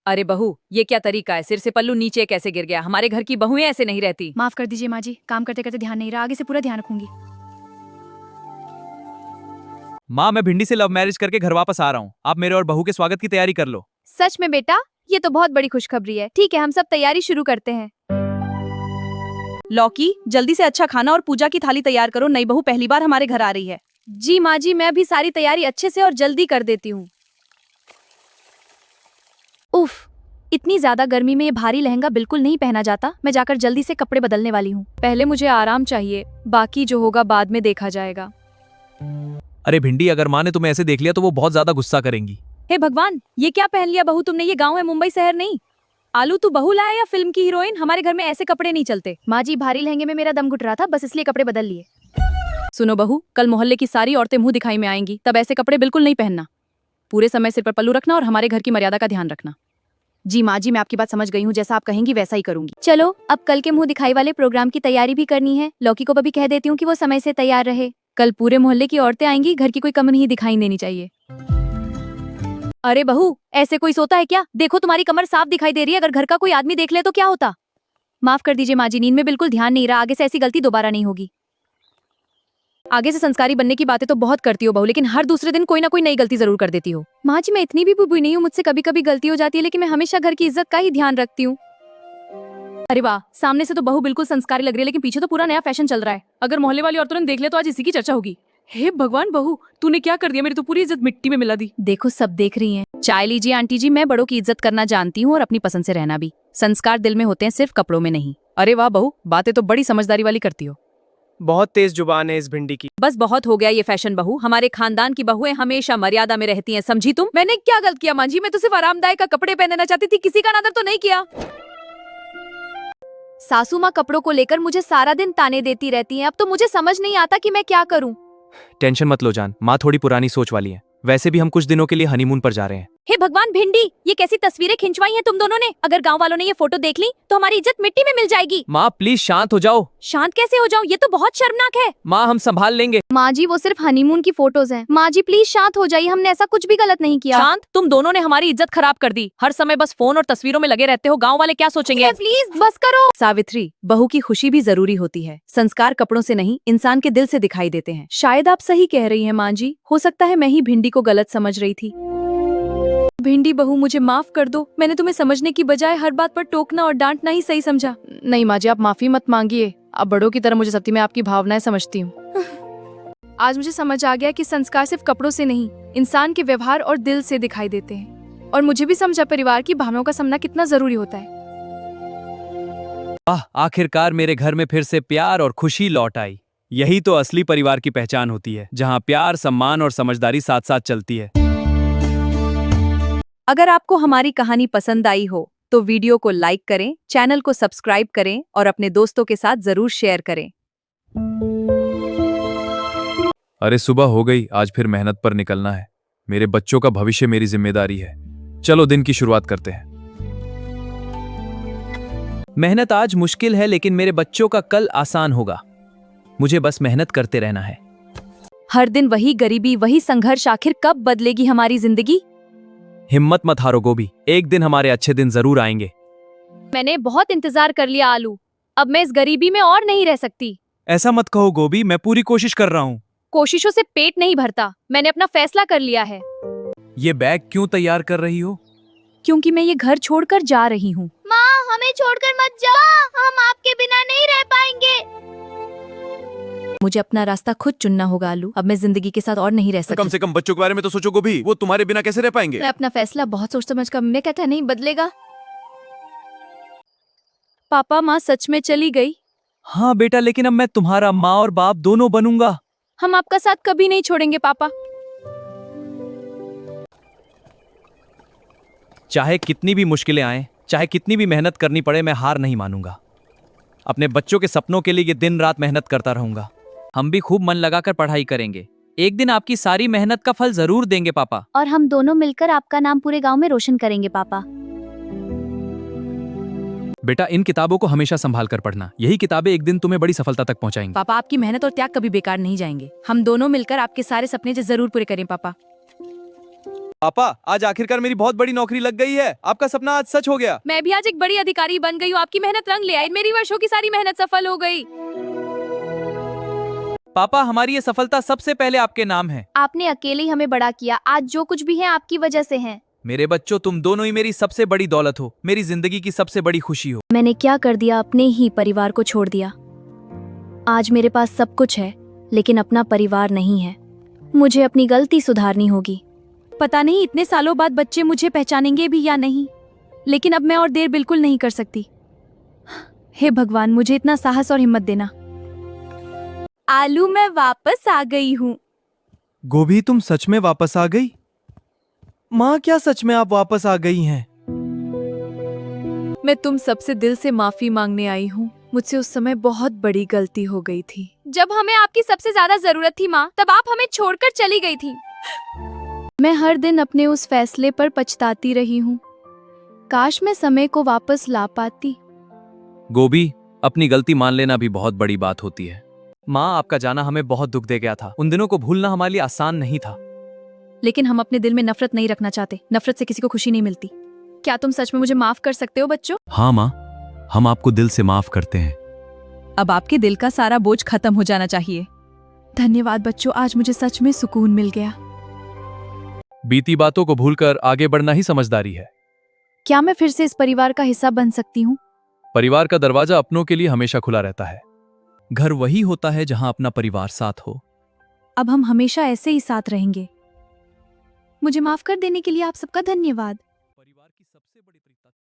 अरे बहू, ये क्या तरीका है? सिर से पल्लू नीचे कैसे गिर गया? हमारे घर की बहुएं ऐसे नहीं रहती। माफ कर दीजिए माँ जी, काम करते करते ध्यान नहीं रहा, आगे से पूरा ध्यान रखूंगी। माँ, मैं भिंडी से लव मैरिज करके घर वापस आ रहा हूँ। आप मेरे और बहू के स्वागत की तैयारी कर लो। सच में बेटा? ये तो बहुत बड़ी खुशखबरी है। ठीक है, हम सब तैयारी शुरू करते हैं। लौकी, जल्दी से अच्छा खाना और पूजा की थाली तैयार करो। नई बहू पहली बार हमारे घर आ रही है। जी माँ जी, मैं भी सारी तैयारी अच्छे से और जल्दी कर देती हूँ। उफ, इतनी ज्यादा गर्मी में ये भारी लहंगा बिल्कुल नहीं पहना जाता। मैं जाकर जल्दी से कपड़े बदलने वाली हूँ। पहले मुझे आराम चाहिए, बाकी जो होगा बाद में देखा जाएगा। अरे भिंडी, अगर माँ ने तुम्हें ऐसे देख लिया तो वो बहुत ज्यादा गुस्सा करेंगी। हे भगवान, ये क्या पहन लिया बहू तुमने? ये गांव है, मुंबई शहर नहीं। आलू, तू बहू लाया या फिल्म की हीरोइन? हमारे घर में ऐसे कपड़े नहीं चलते। माँ जी, भारी लहंगे में मेरा दम घुट रहा था, बस इसलिए कपड़े बदल लिए। सुनो बहू, कल मोहल्ले की सारी औरतें मुंह दिखाई में आएंगी, तब ऐसे कपड़े बिल्कुल नहीं पहनना। पूरे समय सिर पर पल्लू रखना और हमारे घर की मर्यादा का ध्यान रखना। जी माँ जी, मैं आपकी बात समझ गई हूँ, जैसा आप कहेंगी वैसा ही करूंगी। चलो, अब कल के मुंह दिखाई वाले प्रोग्राम की तैयारी भी करनी है। लौकी को भी कह देती हूँ कि वो समय से तैयार रहे। कल पूरे मोहल्ले की औरतें आएंगी, घर की कोई कमी नहीं दिखाई देनी चाहिए। अरे बहू, ऐसे कोई सोता है क्या? देखो, तुम्हारी कमर साफ दिखाई दे रही है। अगर घर का कोई आदमी देख ले तो क्या होता? माफ कर दीजिए माँ जी, नींद में बिल्कुल ध्यान नहीं रहा। आगे से ऐसी गलती दोबारा नहीं होगी। आगे से संस्कारी बनने की बातें तो बहुत करती हो बहू, लेकिन हर दूसरे दिन कोई ना कोई नई गलती जरूर कर देती हो। माँ जी, मैं इतनी भी बुबुई नहीं हूँ, मुझसे कभी कभी गलती हो जाती है, लेकिन मैं हमेशा घर की इज्जत का ही ध्यान रखती हूँ। अरे वाह, सामने से तो बहू बिल्कुल संस्कारी लग रही है, लेकिन पीछे तो पूरा नया फैशन चल रहा है। अगर मोहल्ले वाली औरतों ने देख लिया तो आज इसी की चर्चा होगी। हे भगवान बहू, तूने क्या कर दिया? मेरी तो पूरी इज्जत मिट्टी में मिला दी। देखो, सब देख रही हैं। चाय लीजिए आंटी जी, मैं बड़ों की इज्जत करना जानती हूँ और अपनी पसंद से रहना भी। संस्कार दिल में होते हैं, सिर्फ कपड़ों में नहीं। अरे वाह बहू, बातें तो बड़ी समझदारी वाली करती हो। बहुत तेज जुबान है इस भिंडी की। बस बहुत हो गया ये फैशन बहू। हमारे खानदान की बहुएं हमेशा मर्यादा में रहती हैं, समझी तुम? मैंने क्या गलत किया मां जी? मैं तो सिर्फ आरामदायक कपड़े पहनना चाहती थी, किसी का अनादर तो नहीं किया। सासू माँ कपड़ों को लेकर मुझे सारा दिन ताने देती रहती हैं। अब तो मुझे समझ नहीं आता कि मैं क्या करूं। टेंशन मत लो जान, माँ थोड़ी पुरानी सोच वाली है। वैसे भी हम कुछ दिनों के लिए हनीमून पर जा रहे हैं। हे भगवान भिंडी, ये कैसी तस्वीरें खिंचवाई हैं तुम दोनों ने? अगर गांव वालों ने ये फोटो देख ली तो हमारी इज्जत मिट्टी में मिल जाएगी। माँ प्लीज शांत हो जाओ। शांत कैसे हो जाऊं? ये तो बहुत शर्मनाक है। माँ, हम संभाल लेंगे। माँ जी, वो सिर्फ हनीमून की फोटोज हैं। माँ जी प्लीज शांत हो जाइए, हमने ऐसा कुछ भी गलत नहीं किया। शांत? तुम दोनों ने हमारी इज्जत खराब कर दी। हर समय बस फोन और तस्वीरों में लगे रहते हो, गाँव वाले क्या सोचेंगे? प्लीज बस करो। सावित्री, बहू की खुशी भी जरूरी होती है। संस्कार कपड़ों से नहीं, इंसान के दिल से दिखाई देते हैं। शायद आप सही कह रही हैं माँ जी। हो सकता है मैं ही भिंडी को गलत समझ रही थी। भिंडी बहू, मुझे माफ कर दो। मैंने तुम्हें समझने की बजाय हर बात पर टोकना और डांटना ही सही समझा। नहीं माँ जी, आप माफी मत मांगिए। आप बड़ों की तरह मुझे सत्य में आपकी भावनाएं समझती हूँ। आज मुझे समझ आ गया कि संस्कार सिर्फ कपड़ों से नहीं, इंसान के व्यवहार और दिल से दिखाई देते हैं। और मुझे भी समझा परिवार की भावनाओं का समझना कितना जरूरी होता है। आखिरकार मेरे घर में फिर से प्यार और खुशी लौट आई। यही तो असली परिवार की पहचान होती है, जहाँ प्यार, सम्मान और समझदारी साथ साथ चलती है। अगर आपको हमारी कहानी पसंद आई हो तो वीडियो को लाइक करें, चैनल को सब्सक्राइब करें और अपने दोस्तों के साथ जरूर शेयर करें। अरे सुबह हो गई, आज फिर मेहनत पर निकलना है। मेरे बच्चों का भविष्य मेरी जिम्मेदारी है। चलो दिन की शुरुआत करते हैं। मेहनत आज मुश्किल है, लेकिन मेरे बच्चों का कल आसान होगा। मुझे बस मेहनत करते रहना है। हर दिन वही गरीबी, वही संघर्ष, आखिर कब बदलेगी हमारी जिंदगी? हिम्मत मत हारो गोभी, एक दिन हमारे अच्छे दिन जरूर आएंगे। मैंने बहुत इंतजार कर लिया आलू, अब मैं इस गरीबी में और नहीं रह सकती। ऐसा मत कहो गोभी, मैं पूरी कोशिश कर रहा हूँ। कोशिशों से पेट नहीं भरता। मैंने अपना फैसला कर लिया है। ये बैग क्यों तैयार कर रही हो? क्योंकि मैं ये घर छोड़कर जा रही हूँ। माँ, हमें छोड़कर मत जाओ, हम आपके बिना नहीं रह पाएंगे। मुझे अपना रास्ता खुद चुनना होगा आलू। अब मैं जिंदगी के साथ और नहीं रह सकती। कम से कम बच्चों के बारे में तो सोचो गोभी, वो तुम्हारे बिना कैसे रह पाएंगे? मैं अपना फैसला बहुत सोच समझ कर, मैं कहता नहीं बदलेगा। पापा, माँ सच में चली गई? हाँ बेटा, लेकिन अब मैं तुम्हारा माँ और बाप दोनों बनूंगा। हम आपका साथ कभी नहीं छोड़ेंगे पापा। चाहे कितनी भी मुश्किलें आए, चाहे कितनी भी मेहनत करनी पड़े, मैं हार नहीं मानूंगा। अपने बच्चों के सपनों के लिए ये दिन रात मेहनत करता रहूंगा। हम भी खूब मन लगाकर पढ़ाई करेंगे। एक दिन आपकी सारी मेहनत का फल जरूर देंगे पापा। और हम दोनों मिलकर आपका नाम पूरे गांव में रोशन करेंगे पापा। बेटा, इन किताबों को हमेशा संभाल कर पढ़ना। यही किताबें एक दिन तुम्हें बड़ी सफलता तक पहुंचाएंगी। पापा, आपकी मेहनत और त्याग कभी बेकार नहीं जाएंगे। हम दोनों मिलकर आपके सारे सपने जरूर पूरे करें पापा। पापा, आज आखिरकार मेरी बहुत बड़ी नौकरी लग गई है। आपका सपना आज सच हो गया। मैं भी आज एक बड़ी अधिकारी बन गई हूँ। आपकी मेहनत रंग ले आई। मेरी वर्षों की सारी मेहनत सफल हो गई। पापा, हमारी ये सफलता सबसे पहले आपके नाम है। आपने अकेले ही हमें बड़ा किया। आज जो कुछ भी है आपकी वजह से है। मेरे बच्चों, तुम दोनों ही मेरी सबसे बड़ी दौलत हो, मेरी जिंदगी की सबसे बड़ी खुशी हो। मैंने क्या कर दिया, अपने ही परिवार को छोड़ दिया। आज मेरे पास सब कुछ है लेकिन अपना परिवार नहीं है। मुझे अपनी गलती सुधारनी होगी। पता नहीं इतने सालों बाद बच्चे मुझे पहचानेंगे भी या नहीं, लेकिन अब मैं और देर बिल्कुल नहीं कर सकती। हे भगवान, मुझे इतना साहस और हिम्मत देना। आलू, मैं वापस आ गई हूँ। गोभी, तुम सच में वापस आ गई? माँ, क्या सच में आप वापस आ गई हैं? मैं तुम सबसे दिल से माफी मांगने आई हूँ। मुझसे उस समय बहुत बड़ी गलती हो गई थी। जब हमें आपकी सबसे ज्यादा जरूरत थी माँ, तब आप हमें छोड़कर चली गई थी। मैं हर दिन अपने उस फैसले पर पछताती रही हूँ। काश मैं समय को वापस ला पाती। गोभी, अपनी गलती मान लेना भी बहुत बड़ी बात होती है। माँ, आपका जाना हमें बहुत दुख दे गया था। उन दिनों को भूलना हमारे लिए आसान नहीं था। लेकिन हम अपने दिल में नफरत नहीं रखना चाहते। नफरत से किसी को खुशी नहीं मिलती। क्या तुम सच में मुझे माफ कर सकते हो बच्चों? हाँ माँ, हम आपको दिल से माफ करते हैं। अब आपके दिल का सारा बोझ खत्म हो जाना चाहिए। धन्यवाद बच्चों, आज मुझे सच में सुकून मिल गया। बीती बातों को भूलकर आगे बढ़ना ही समझदारी है। क्या मैं फिर से इस परिवार का हिस्सा बन सकती हूँ? परिवार का दरवाजा अपनों के लिए हमेशा खुला रहता है। घर वही होता है जहां अपना परिवार साथ हो। अब हम हमेशा ऐसे ही साथ रहेंगे। मुझे माफ कर देने के लिए आप सबका धन्यवाद।